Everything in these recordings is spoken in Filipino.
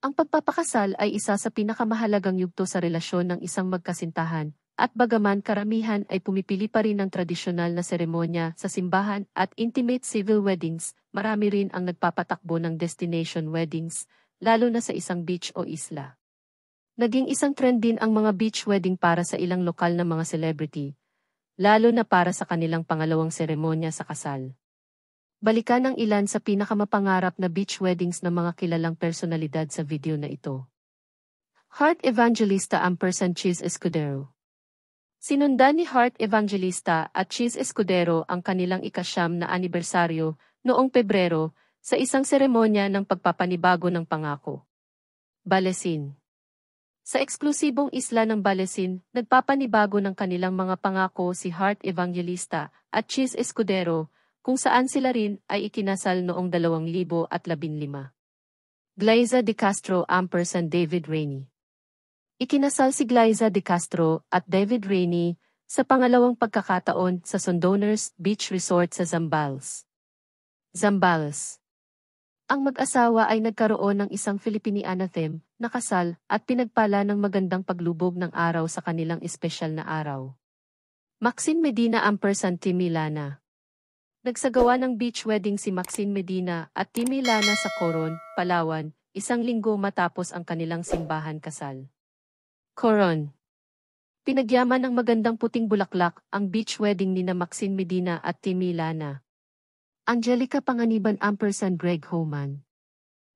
Ang pagpapakasal ay isa sa pinakamahalagang yugto sa relasyon ng isang magkasintahan, at bagaman karamihan ay pumipili pa rin ng tradisyonal na seremonya sa simbahan at intimate civil weddings, marami rin ang nagpapatakbo ng destination weddings, lalo na sa isang beach o isla. Naging isang trend din ang mga beach wedding para sa ilang lokal na mga celebrity, lalo na para sa kanilang pangalawang seremonya sa kasal. Balikan ang ilan sa pinakamapangarap na beach weddings ng mga kilalang personalidad sa video na ito. Heart Evangelista & Cheese Escudero. Sinundan ni Heart Evangelista at Cheese Escudero ang kanilang ika-9 na anibersaryo noong Pebrero sa isang seremonya ng pagpapanibago ng pangako. Balesin. Sa eksklusibong isla ng Balesin, nagpapanibago ng kanilang mga pangako si Heart Evangelista at Cheese Escudero, kung saan sila rin ay ikinasal noong 2015. Glyza De Castro & David Rainey. Ikinasal si Glyza De Castro at David Rainey sa pangalawang pagkakataon sa Sondoners Beach Resort sa Zambales. Zambales. Ang mag-asawa ay nagkaroon ng isang Filipiniana theme na kasal at pinagpala ng magandang paglubog ng araw sa kanilang espesyal na araw. Maxine Medina & Timmy Lana. Nagsagawa ng beach wedding si Maxine Medina at Timmy Lana sa Coron, Palawan, isang linggo matapos ang kanilang simbahan kasal. Coron. Pinagyaman ng magandang puting bulaklak ang beach wedding nina Maxine Medina at Timmy Lana. Angelica Panganiban & Greg Homan.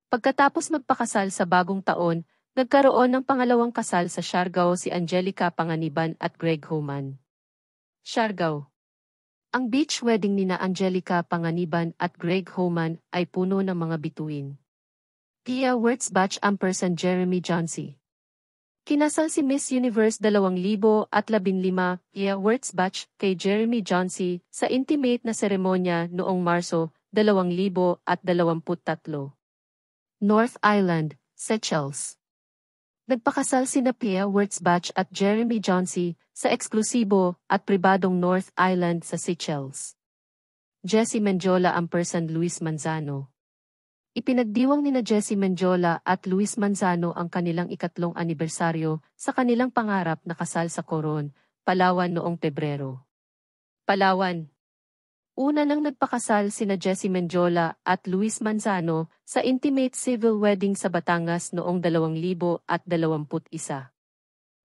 Pagkatapos magpakasal sa bagong taon, nagkaroon ng pangalawang kasal sa Siargao si Angelica Panganiban at Greg Homan. Siargao. Ang beach wedding nina Angelica Panganiban at Greg Homan ay puno ng mga bituin. Pia Wurtzbach & Jeremy Johnsey. Kinasal si Miss Universe 2015 Pia Wurtzbach kay Jeremy Johnsey sa intimate na seremonya noong Marso 2023. North Island, Seychelles. Nagpakasal sina Pia Wurtzbach at Jeremy Johnsey sa eksklusibo at pribadong North Island sa Seychelles. Jessie Mendiola & Luis Manzano. Ipinagdiwang nina Jessie Mendiola at Luis Manzano ang kanilang ikatlong anibersaryo sa kanilang pangarap na kasal sa Coron, Palawan noong Pebrero. Palawan. Una nang nagpakasal sina Jessie Mendiola at Luis Manzano sa intimate civil wedding sa Batangas noong 2021.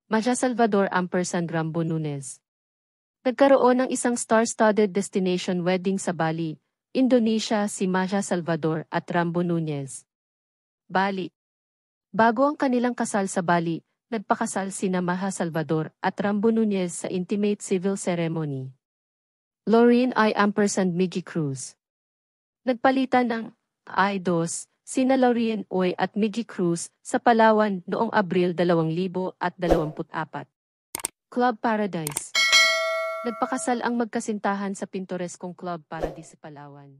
Maja Salvador & Rambo Nunez. Nagkaroon ng isang star-studded destination wedding sa Bali, Indonesia si Maja Salvador at Rambo Nunez. Bali. Bago ang kanilang kasal sa Bali, nagpakasal sina Maja Salvador at Rambo Nunez sa intimate civil ceremony. Lorraine I & Miggy Cruz. Nagpalitan ng I-2 sina Lorraine Oy at Miggy Cruz sa Palawan noong Abril 2024. Club Paradise. Nagpakasal ang magkasintahan sa pintoreskong Club Paradise sa Palawan.